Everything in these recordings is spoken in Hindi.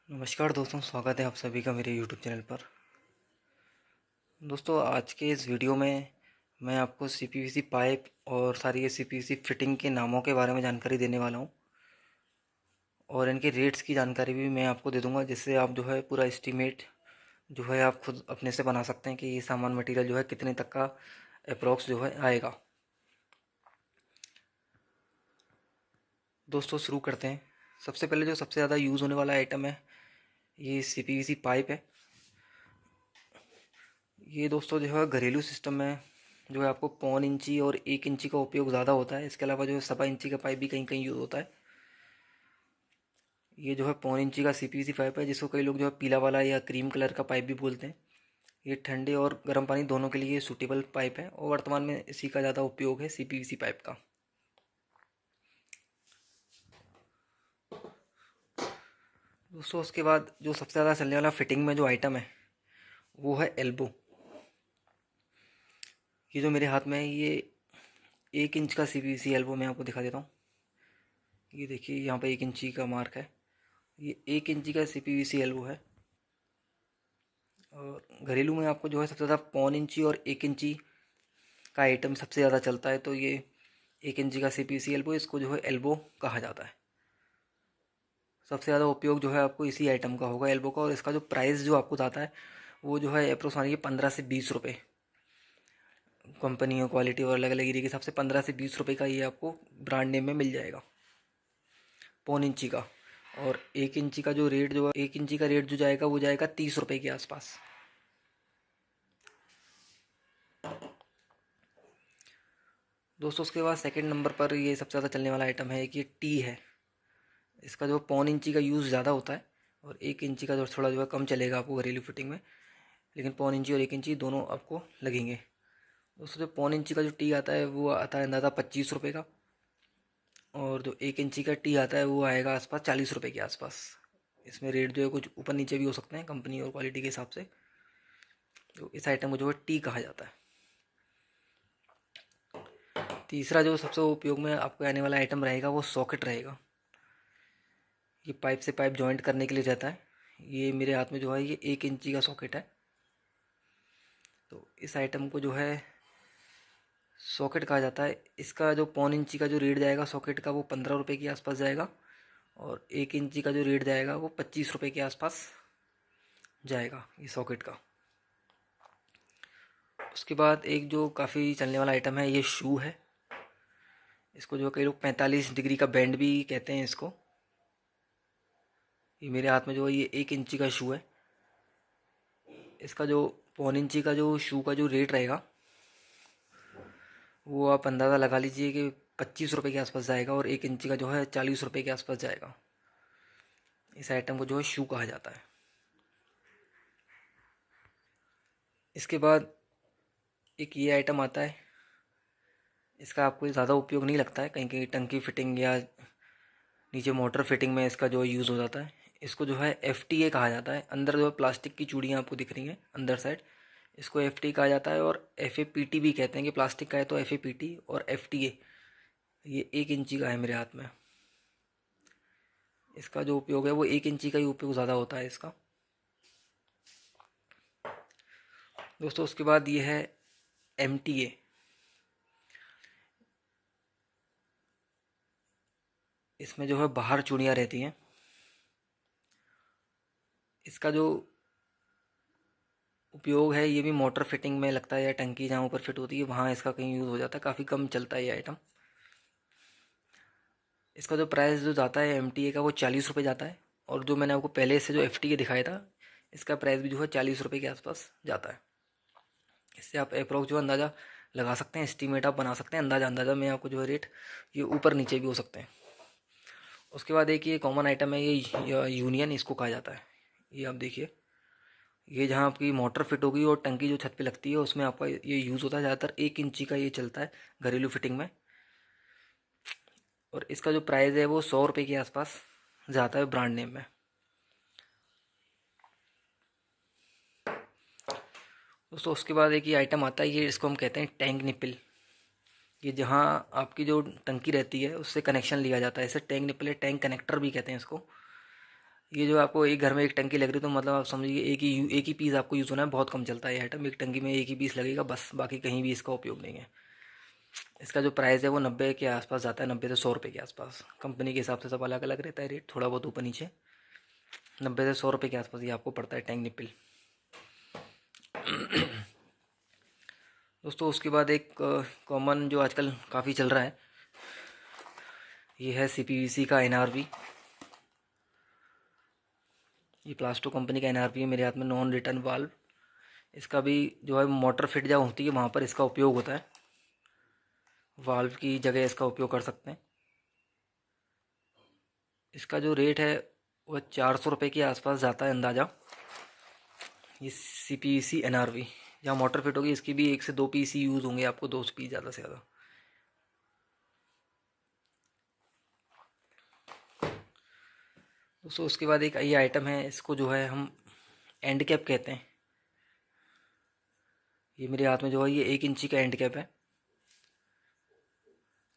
नमस्कार दोस्तों, स्वागत है आप सभी का मेरे YouTube चैनल पर। दोस्तों, आज के इस वीडियो में मैं आपको CPVC पाइप और सारी ये CPVC फिटिंग के नामों के बारे में जानकारी देने वाला हूं, और इनके रेट्स की जानकारी भी मैं आपको दे दूंगा, जिससे आप जो है पूरा एस्टीमेट जो है आप खुद अपने से बना सकते हैं कि ये सामान मटेरियल जो है कितने तक का अप्रोक्स जो है आएगा। दोस्तों, शुरू करते हैं। सबसे पहले जो सबसे ज़्यादा यूज़ होने वाला आइटम है, ये CPVC पाइप है। ये दोस्तों जो है घरेलू सिस्टम में जो है आपको 1.25 इंची और 1 इंची का उपयोग ज़्यादा होता है। इसके अलावा जो है 1.25 इंची का पाइप भी कहीं कहीं यूज़ होता है। ये जो है 1.25 इंची का CPVC पाइप है, जिसको कई लोग जो है पीला वाला या क्रीम कलर का पाइप भी बोलते हैं। ये ठंडे और गर्म पानी दोनों के लिए सूटेबल पाइप है, और वर्तमान में इसी का ज़्यादा उपयोग है, CPVC पाइप का। दोस्तों, उसके बाद जो सबसे ज़्यादा चलने वाला फिटिंग में जो आइटम है वो है एल्बो। ये जो मेरे हाथ में है, ये 1 इंच का CPVC एल्बो मैं आपको दिखा देता हूँ। ये देखिए, यहाँ पे 1 इंची का मार्क है। ये 1 इंची का CPVC एल्बो है। और घरेलू में आपको जो है सबसे ज़्यादा 1.25 इंची और 1 इंची का आइटम सबसे ज़्यादा चलता है, तो ये 1 इंची का CPVC एल्बो, इसको जो है एल्बो कहा जाता है। सबसे ज़्यादा उपयोग जो है आपको इसी आइटम का होगा, एल्बो का। और इसका जो प्राइस जो आपको आता है वो जो है अप्रोक्स 15 से 20 रुपये। कंपनी और क्वालिटी और अलग अलग एरिया के हिसाब से 15 से 20 रुपये का ये आपको ब्रांड नेम में मिल जाएगा, 1.25 इंची का। और 1 इंची का जो रेट जो है, 1 इंची का रेट जो जाएगा वो जाएगा 30 रुपये के आसपास। दोस्तों, उसके बाद सेकंड नंबर पर ये सबसे ज़्यादा चलने वाला आइटम है कि टी है। इसका जो 1.25 इंची का यूज़ ज़्यादा होता है, और 1 इंची का जो थोड़ा जो है कम चलेगा आपको घरेलू फिटिंग में। लेकिन 1.25 इंची और 1 इंची दोनों आपको लगेंगे। दोस्तों, जो 1.25 इंची का जो टी आता है वो आता है अंदाज़ा 25 रुपये का। और जो 1 इंची का टी आता है वो आएगा आसपास 40 रुपये के आसपास। इसमें रेट जो है कुछ ऊपर नीचे भी हो सकते हैं कंपनी और क्वालिटी के हिसाब से। तो इस आइटम को जो है टी कहा जाता है। तीसरा जो सबसे उपयोग में आपको आने वाला आइटम रहेगा वो सॉकेट रहेगा। ये पाइप से पाइप जॉइंट करने के लिए रहता है। ये मेरे हाथ में जो है ये 1 इंची का सॉकेट है। तो इस आइटम को जो है सॉकेट कहा जाता है। इसका जो 1.25 इंची का जो रेट जाएगा सॉकेट का वो 15 रुपये के आसपास जाएगा। और 1 इंची का जो रेट जाएगा वो 25 रुपये के आसपास जाएगा ये सॉकेट का। उसके बाद एक जो काफ़ी चलने वाला आइटम है, ये शू है। इसको जो कई लोग 45 डिग्री का बैंड भी कहते हैं इसको। ये मेरे हाथ में जो है ये 1 इंची का शू है। इसका जो 1.25 इंची का जो शू का जो रेट रहेगा वो आप अंदाज़ा लगा लीजिए कि 25 रुपये के आसपास जाएगा, और 1 इंची का जो है 40 रुपये के आसपास जाएगा। इस आइटम को जो है शू कहा जाता है। इसके बाद एक ये आइटम आता है। इसका आपको ज़्यादा उपयोग नहीं लगता है, कहीं कहीं टंकी फिटिंग या नीचे मोटर फिटिंग में इसका जो यूज़ हो जाता है। इसको जो है FTA कहा जाता है। अंदर जो है प्लास्टिक की चूड़ियाँ आपको दिख रही हैं अंदर साइड, इसको FTA कहा जाता है। और FAPT भी कहते हैं कि प्लास्टिक का है तो FAPT और FTA। ये 1 इंची का है मेरे हाथ में। इसका जो उपयोग है वो 1 इंची का ही उपयोग ज़्यादा होता है इसका। दोस्तों, उसके बाद ये है MTA। इसमें जो है बाहर चूड़ियाँ रहती हैं। इसका जो उपयोग है ये भी मोटर फिटिंग में लगता है, या टंकी जहाँ ऊपर फिट होती है वहाँ इसका कहीं यूज़ हो जाता है। काफ़ी कम चलता है ये आइटम। इसका जो प्राइस जो जाता है MTA का वो 40 रुपये जाता है। और जो मैंने आपको पहले से जो FTA दिखाया था, इसका प्राइस भी जो है 40 रुपये के आसपास जाता है। इससे आप अप्रोक्स जो अंदाज़ा लगा सकते हैं, एस्टीमेट आप बना सकते हैं। अंदाज़ा अंदाज़ा में आपको जो है रेट ये ऊपर नीचे भी हो सकते हैं। उसके बाद एक ये कॉमन आइटम है, ये यूनियन इसको कहा जाता है। ये आप देखिए, ये जहाँ आपकी मोटर फिट होगी और टंकी जो छत पे लगती है उसमें आपका ये यूज़ होता है। ज़्यादातर 1 इंची का ये चलता है घरेलू फिटिंग में। और इसका जो प्राइस है वो 100 रुपये के आसपास जाता है ब्रांड नेम में। दोस्तों, उसके बाद एक ये आइटम आता है, ये इसको हम कहते हैं टैंक निपल। ये जहाँ आपकी जो टंकी रहती है उससे कनेक्शन लिया जाता है। इसे टैंक निपल या टैंक कनेक्टर भी कहते हैं इसको। ये जो आपको एक घर में एक टंकी लग रही है तो मतलब आप समझिए एक ही पीस आपको यूज़ होना है, बहुत कम चलता है ये आइटम, एक टंकी में एक ही पीस लगेगा बस, बाकी कहीं भी इसका उपयोग नहीं है। इसका जो प्राइस है वो 90 के आसपास जाता है, 90 से 100 रुपये के आसपास। कंपनी के हिसाब से सब अलग अलग रहता है रेट, थोड़ा बहुत ऊपर नीचे। 90 से 100 रुपये के आसपास ये आपको पड़ता है टैंक निपिल। दोस्तों उसके बाद एक कॉमन जो आजकल काफ़ी चल रहा है, ये है CPVC का NRV। ये प्लास्टो कंपनी का NRV है मेरे हाथ में, नॉन रिटर्न वाल्व। इसका भी जो है मोटर फिट जहाँ होती है वहाँ पर इसका उपयोग होता है, वाल्व की जगह इसका उपयोग कर सकते हैं। इसका जो रेट है वह 400 रुपये के आसपास जाता है अंदाज़ा। ये CPVC NRV जहाँ मोटर फिट होगी, इसकी भी 1 से 2 पीस ही यूज़ होंगे, आपको 2 पीस ज़्यादा से ज़्यादा। दोस्तों उसके बाद एक ये आइटम है, इसको जो है हम एंड कैप कहते हैं। ये मेरे हाथ में जो है ये 1 इंची का एंड कैप है।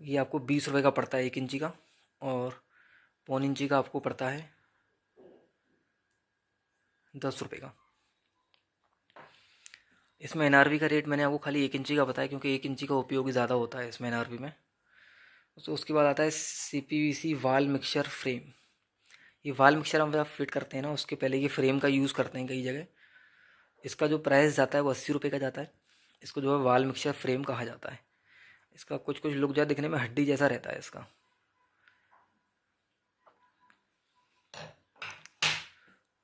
ये आपको 20 रुपये का पड़ता है 1 इंची का, और 1/4 इंची का आपको पड़ता है 10 रुपये का। इसमें NRV का रेट मैंने आपको खाली 1 इंची का बताया क्योंकि 1 इंची का उपयोग ज़्यादा होता है इसमें NRV में। तो उसके बाद आता है CPVC वाल मिक्सचर फ्रेम। ये वाल मिक्सचर हम जब फिट करते हैं ना, उसके पहले ये फ्रेम का यूज़ करते हैं कई जगह। इसका जो प्राइस जाता है वो 80 रुपये का जाता है। इसको जो है वाल मिक्सचर फ्रेम कहा जाता है। इसका कुछ कुछ लुक जो है दिखने में हड्डी जैसा रहता है इसका।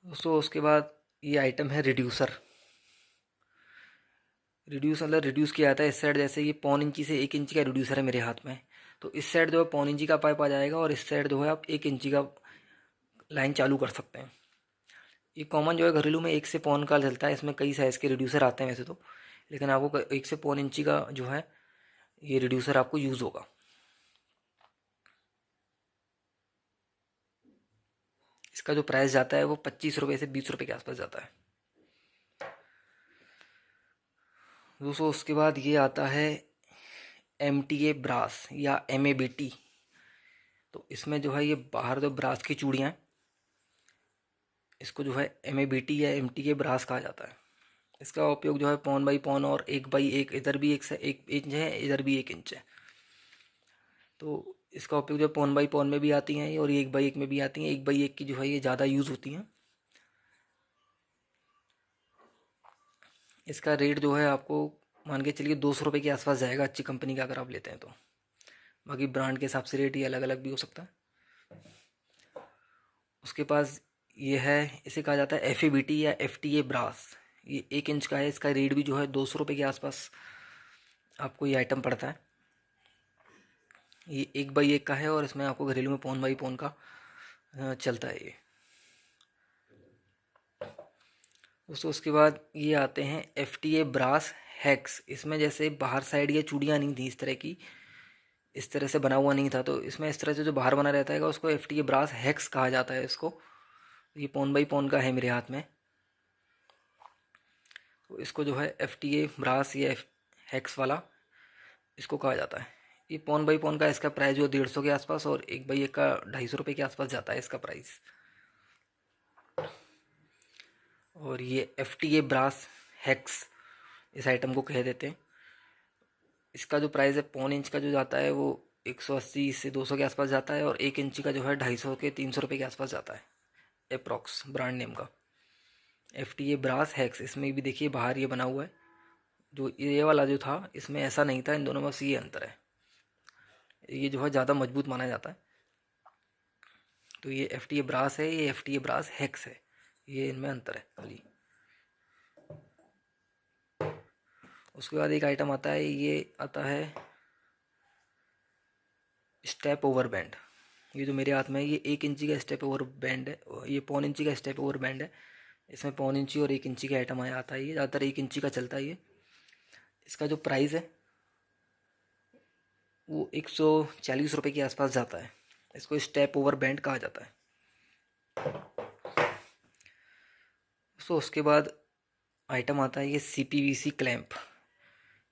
दोस्तों उसके बाद ये आइटम है रिड्यूसर। मतलब रिड्यूस किया जाता है इस साइड, जैसे ये 1/4 इंची से 1 इंची का रिड्यूसर है मेरे हाथ में, तो इस साइड जो है 1/4 इंची का पाइप आ जाएगा और इस साइड जो है आप 1 इंची का लाइन चालू कर सकते हैं। ये कॉमन जो है घरेलू में 1 से 1.25 का चलता है। इसमें कई साइज़ के रिड्यूसर आते हैं वैसे तो, लेकिन आपको 1 से 1.25 इंची का जो है ये रिड्यूसर आपको यूज़ होगा। इसका जो प्राइस जाता है वो 25 रुपये से 20 रुपये के आसपास जाता है। दोस्तों उसके बाद ये आता है MTA ब्रास या MABT। तो इसमें जो है ये बाहर जो ब्रास की चूड़ियाँ हैं, इसको जो है MABT या MTA ब्रास कहा जाता है। इसका उपयोग जो है 1/1 और 1/1, इधर भी 1 इंच है, इधर भी 1 इंच है। तो इसका उपयोग जो 1/1 में भी आती हैं और 1/1 में भी आती हैं। 1/1 की जो है ये ज़्यादा यूज़ होती हैं। इसका रेट जो है आपको मान के चलिए 200 रुपये के आसपास जाएगा, अच्छी कंपनी का अगर आप लेते हैं तो। बाकी ब्रांड के हिसाब से रेट ये अलग अलग भी हो सकता है। उसके पास ये है, इसे कहा जाता है FABT या FTA ब्रास। ये 1 इंच का है। इसका रेट भी जो है 200 रुपये के आसपास आपको ये आइटम पड़ता है। ये 1/1 का है और इसमें आपको घरेलू में 1/1 का चलता है ये। दोस्तों उसके बाद ये आते हैं FTA ब्रास हैक्स। इसमें जैसे बाहर साइड ये चूड़ियाँ नहीं थी इस तरह की, इस तरह से बना हुआ नहीं था, तो इसमें इस तरह से जो बाहर बना रहता है उसको FTA ब्रास हैक्स कहा जाता है इसको। ये 1/1 का है मेरे हाथ में, तो इसको जो है FTA ब्रास या हैक्स वाला इसको कहा जाता है। ये 1/1 का इसका प्राइस जो 150 के आसपास और 1/1 का 250 रुपये के आसपास जाता है इसका प्राइस। और ये FTA ब्रास हैक्स इस आइटम को कह देते हैं। इसका जो प्राइस है 1/4 इंच का जो जाता है वो 180 से 200 के आसपास जाता है, और 1 इंची का जो है 250 के 300 रुपये के आसपास जाता है अप्रॉक्स, ब्रांड नेम का। FTA ब्रास हैक्स, इसमें भी देखिए बाहर ये बना हुआ है। जो ये वाला जो था इसमें ऐसा नहीं था, इन दोनों में बस ये अंतर है। ये जो है ज़्यादा मजबूत माना जाता है। तो ये FTA ब्रास है, ये FTA ब्रास हैक्स है, ये इनमें अंतर है खाली। उसके बाद एक आइटम आता है, ये आता है स्टेप ओवर बैंड। ये जो मेरे हाथ में है ये 1 इंची का स्टेप ओवर बैंड है, ये 1/4 इंची का स्टेप ओवर बैंड है। इसमें 1/4 इंची और 1 इंची का आइटम आया आता है। ये ज़्यादातर 1 इंची का चलता है ये। इसका जो प्राइस है वो 140 रुपये के आसपास जाता है। इसको स्टेप ओवर बैंड कहा जाता है। सो उसके बाद आइटम आता है ये CPVC क्लैंप।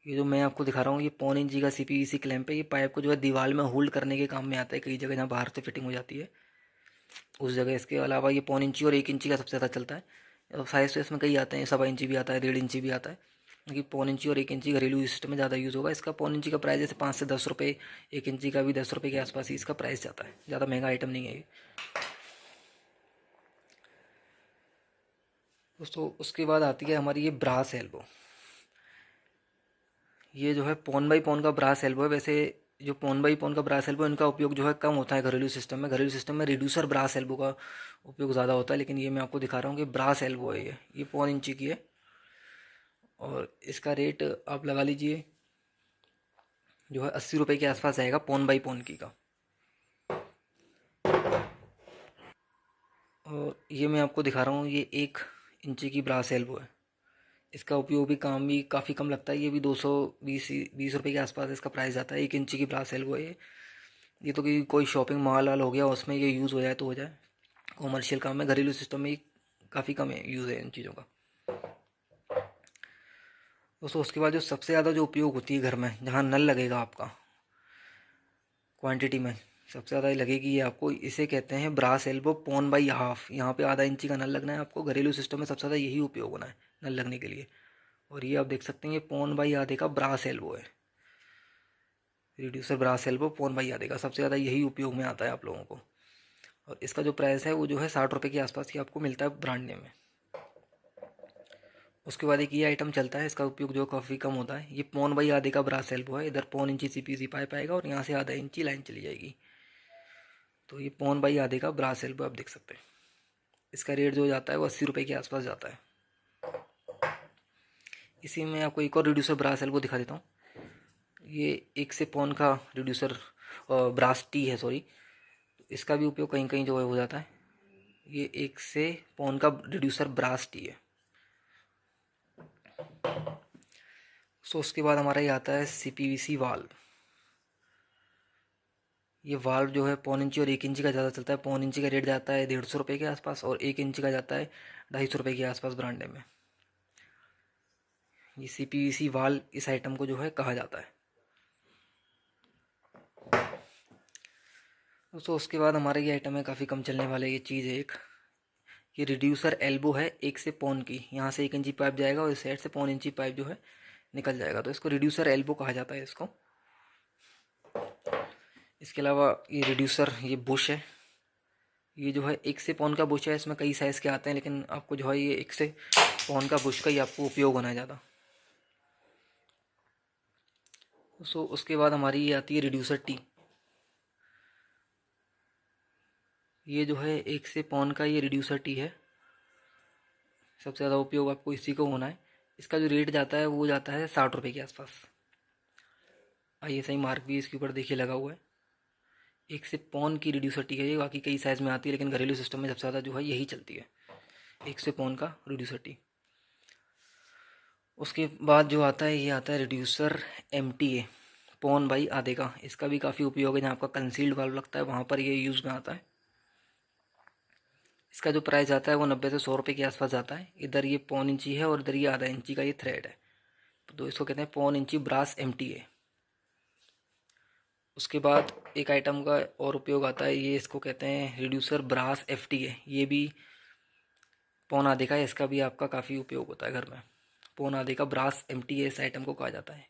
ये जो मैं आपको दिखा रहा हूँ ये 1/4 इंची का CPVC क्लैंप है। ये पाइप को जो है दीवार में होल्ड करने के काम में आता है कई जगह जहाँ बाहर से फिटिंग हो जाती है। उस जगह। इसके अलावा ये 1.25 इंची और 1 इंची का सबसे ज़्यादा चलता है। और साइज़ तो इसमें कई आते हैं, 1.25 इंची भी आता है, 1.5 इंची भी आता है, क्योंकि 1.25 इंची और 1 इंची घरेलू सिस्टम में ज़्यादा यूज़ होगा। इसका 1.25 इंची का प्राइस जैसे 5 से 10 रुपये, 1 इंची का भी 10 रुपये के आसपास ही इसका प्राइस जाता है, ज़्यादा महंगा आइटम नहीं है ये। दोस्तों उसके बाद आती है हमारी ये ब्रास एल्बो। ये जो है पॉन बाई पॉन का ब्रास एल्बो है। वैसे जो पॉन बाई पॉन का ब्रास एल्बो, इनका उपयोग जो है कम होता है घरेलू सिस्टम में। घरेलू सिस्टम में रिड्यूसर ब्रास एल्बो का उपयोग ज़्यादा होता है, लेकिन ये मैं आपको दिखा रहा हूँ कि ब्रास एल्बो है ये 1.25 इंची की है। और इसका रेट आप लगा लीजिए जो है 80 रुपये के आसपास आएगा, पॉन बाई पॉन की का। और ये मैं आपको दिखा रहा हूँ, ये 1 इंची की ब्रास एल्बो है। इसका उपयोग भी काम भी काफ़ी कम लगता है। ये भी 220 रुपये के आसपास इसका प्राइस आता है। 1 इंची की ब्रास एल्बो है ये तो कि कोई शॉपिंग मॉल वाल हो गया उसमें ये यूज़ हो जाए तो हो जाए, कॉमर्शियल काम में, घरेलू सिस्टम में काफ़ी कम है यूज़ है इन चीज़ों का। दोस्तों उसके बाद जो सबसे ज़्यादा जो उपयोग होती है घर में, जहाँ नल लगेगा आपका क्वांटिटी में सबसे ज़्यादा लगेगी ये आपको, इसे कहते हैं ब्रास एल्बो 1/2। यहाँ पे आधा इंची का नल लगना है आपको। घरेलू सिस्टम में सबसे ज़्यादा यही उपयोग होना है नल लगने के लिए। और ये आप देख सकते हैं ये 1/2 का ब्रास एल्बो है, रिड्यूसर ब्रास एल्बो 1/2 का सबसे ज़्यादा यही उपयोग में आता है आप लोगों को। और इसका जो प्राइस है वो जो है 60 रुपये के आसपास ही आपको मिलता है ब्रांड नेम में। उसके बाद एक ये आइटम चलता है, इसका उपयोग जो काफ़ी कम होता है। ये 1/2 का ब्रास एल्बो है। इधर 1.25 इंची CPVC पाइप आएगा और यहाँ से आधा इंची लाइन चली जाएगी। तो ये 1/2 का ब्रास एल्बो आप देख सकते हैं। इसका रेट जो जाता है वो 80 रुपये के आसपास जाता है। इसी में आपको एक और रिड्यूसर ब्रास एल्बो दिखा देता हूँ। ये 1 से पौन का रिड्यूसर ब्रास टी है, सॉरी। इसका भी उपयोग कहीं कहीं जो है हो जाता है। ये 1 से पौन का रिड्यूसर ब्रास टी है। सो उसके बाद हमारा ये आता है CPVC वाल्व। ये वाल्व जो है 1.25 इंची और 1 इंची का ज़्यादा चलता है। 1.25 इंची का रेट जाता है 150 रुपये के आसपास और 1 इंची का जाता है 250 रुपये के आसपास ब्रांडे में। ये CPVC वाल्व इस आइटम को जो है कहा जाता है। दोस्तों उसके बाद हमारा ये आइटम है काफ़ी कम चलने वाला ये चीज़ है एक, ये रिड्यूसर एल्बो है 1 से पौन की। यहाँ से 1 इंची पाइप जाएगा और इस साइड से 1.25 इंची पाइप जो है निकल जाएगा, तो इसको रिड्यूसर एल्बो कहा जाता है इसको। इसके अलावा ये रिड्यूसर ये बुश है। ये जो है 1 से पौन का बुश है। इसमें कई साइज़ के आते हैं, लेकिन आपको जो है ये 1 से पौन का बुश का ही आपको उपयोग होना है ज़्यादा। सो उसके बाद हमारी ये आती है रिड्यूसर टी। ये जो है 1 से पौन का ये रिड्यूसर टी है। सबसे ज़्यादा उपयोग आपको इसी को होना है। इसका जो रेट जाता है वो जाता है 60 रुपये के आसपास। ISI मार्क भी इसके ऊपर देखिए लगा हुआ है। 1 से पौन की रिड्यूसर टी है ये। बाकी कई साइज़ में आती है, लेकिन घरेलू सिस्टम में सबसे ज़्यादा जो है यही चलती है, 1 से पौन का रिड्यूसर टी। उसके बाद जो आता है ये आता है रिड्यूसर MTA 1/2 का। इसका भी काफ़ी उपयोग है। जहाँ आपका कंसील्ड वाल्व लगता है वहाँ पर ये यूज़ में आता है। इसका जो प्राइस आता है वो 90 से 100 रुपये के आसपास जाता है। इधर ये 1.25 इंची है और इधर ये आधा इंची का ये थ्रेड है, तो इसको कहते हैं 1.25 इंची ब्रास MTA। उसके बाद एक आइटम का और उपयोग आता है, ये इसको कहते हैं रिड्यूसर ब्रास FTA। ये भी 1.25 का है। इसका भी आपका काफ़ी उपयोग होता है घर में। 1.25 का ब्रास MTA इस आइटम को कहा जाता है।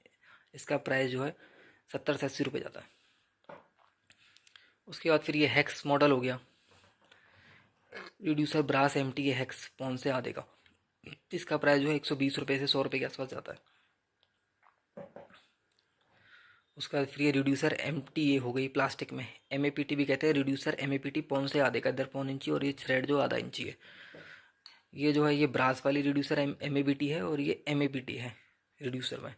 इसका प्राइस जो है 70 से 80 रुपये जाता है। उसके बाद फिर ये हेक्स मॉडल हो गया, रिड्यूसर ब्रास MTA हेक्स 1/2 का। इसका प्राइस जो है 120 रुपये से 100 रुपये के आसपास जाता है। उसका बाद फिर ये रिड्यूसर MTA हो गई प्लास्टिक में, MAPT भी कहते हैं। रिड्यूसर MAPT 1/2 का, इधर 1.25 इंची और ये थ्रेड जो आधा इंची है। ये जो है ये ब्रास वाली रिड्यूसर MAPT है और ये MAPT है रिड्यूसर में।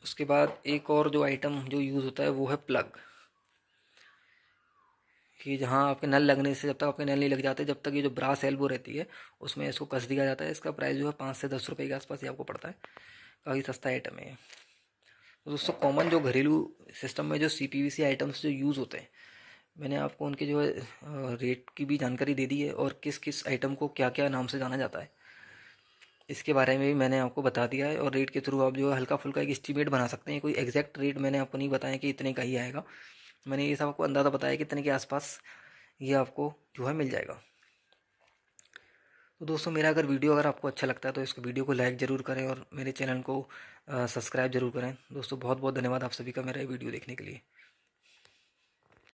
उसके बाद एक और जो आइटम जो यूज़ होता है वो है प्लग। कि जहाँ आपके नल लगने से, जब तक आपके नल नहीं लग जाते, जब तक ये जो ब्रास एल्बो रहती है उसमें इसको कस दिया जाता है। इसका प्राइस जो है 5 से 10 रुपये के आसपास ही आपको पड़ता है। काफ़ी सस्ता आइटम है ये। तो दोस्तों कॉमन जो घरेलू सिस्टम में जो CPVC आइटम्स जो यूज़ होते हैं, मैंने आपको उनके जो है रेट की भी जानकारी दे दी है, और किस किस आइटम को क्या क्या नाम से जाना जाता है इसके बारे में भी मैंने आपको बता दिया है। और रेट के थ्रू आप जो है हल्का फुल्का एक एस्टीमेट बना सकते हैं। कोई एग्जैक्ट रेट मैंने आपको नहीं बताया कि इतने का ही आएगा। मैंने ये सब आपको अंदाज़ा बताया कि इतने के आसपास ये आपको जो है मिल जाएगा। तो दोस्तों मेरा अगर आपको अच्छा लगता है तो इसको वीडियो को लाइक ज़रूर करें और मेरे चैनल को सब्सक्राइब ज़रूर करें। दोस्तों बहुत बहुत धन्यवाद आप सभी का मेरा ये वीडियो देखने के लिए।